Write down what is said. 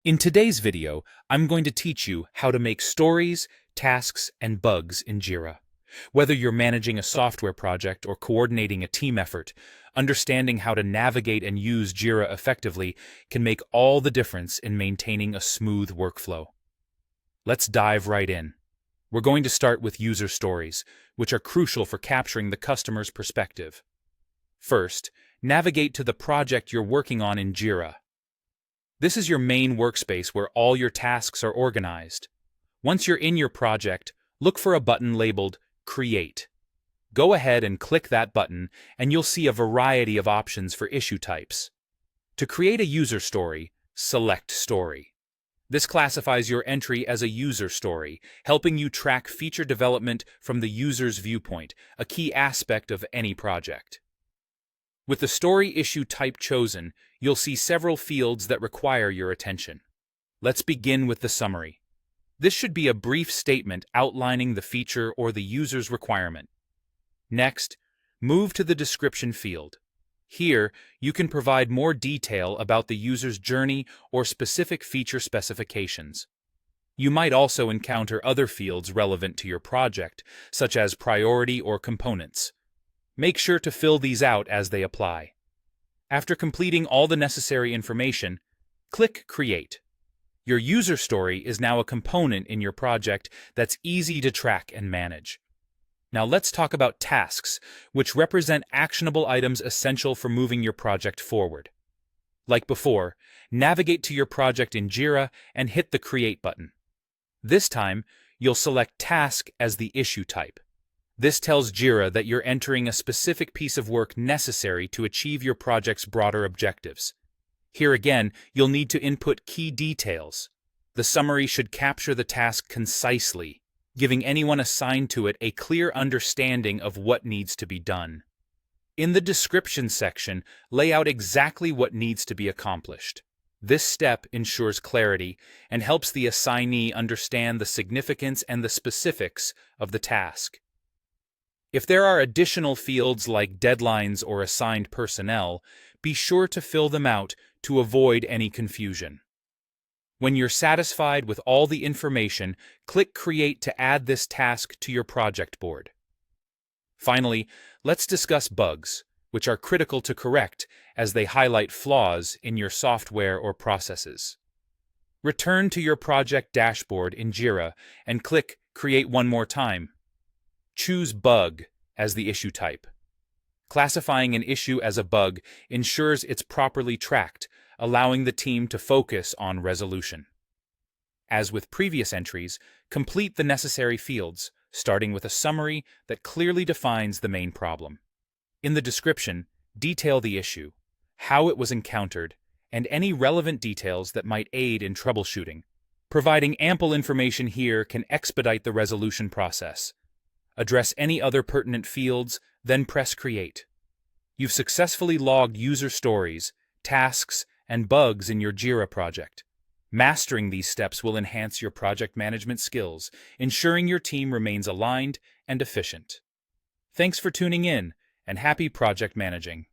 In today's video, I'm going to teach you how to make stories, tasks, and bugs in Jira. Whether you're managing a software project or coordinating a team effort, understanding how to navigate and use Jira effectively can make all the difference in maintaining a smooth workflow. Let's dive right in. We're going to start with user stories, which are crucial for capturing the customer's perspective. First, navigate to the project you're working on in Jira. This is your main workspace where all your tasks are organized. Once you're in your project, look for a button labeled Create. Go ahead and click that button, and you'll see a variety of options for issue types. To create a user story, select Story. This classifies your entry as a user story, helping you track feature development from the user's viewpoint, a key aspect of any project. With the story issue type chosen, you'll see several fields that require your attention. Let's begin with the summary. This should be a brief statement outlining the feature or the user's requirement. Next, move to the description field. Here, you can provide more detail about the user's journey or specific feature specifications. You might also encounter other fields relevant to your project, such as priority or components. Make sure to fill these out as they apply. After completing all the necessary information, click Create. Your user story is now a component in your project that's easy to track and manage. Now let's talk about tasks, which represent actionable items essential for moving your project forward. Like before, navigate to your project in Jira and hit the Create button. This time, you'll select Task as the issue type. This tells Jira that you're entering a specific piece of work necessary to achieve your project's broader objectives. Here again, you'll need to input key details. The summary should capture the task concisely, giving anyone assigned to it a clear understanding of what needs to be done. In the description section, lay out exactly what needs to be accomplished. This step ensures clarity and helps the assignee understand the significance and the specifics of the task. If there are additional fields like deadlines or assigned personnel, be sure to fill them out to avoid any confusion. When you're satisfied with all the information, click Create to add this task to your project board. Finally, let's discuss bugs, which are critical to correct as they highlight flaws in your software or processes. Return to your project dashboard in Jira and click Create one more time. Choose Bug as the issue type. Classifying an issue as a bug ensures it's properly tracked, allowing the team to focus on resolution. As with previous entries, complete the necessary fields, starting with a summary that clearly defines the main problem. In the description, detail the issue, how it was encountered, and any relevant details that might aid in troubleshooting. Providing ample information here can expedite the resolution process. Address any other pertinent fields, then press Create. You've successfully logged user stories, tasks, and bugs in your Jira project. Mastering these steps will enhance your project management skills, ensuring your team remains aligned and efficient. Thanks for tuning in, and happy project managing.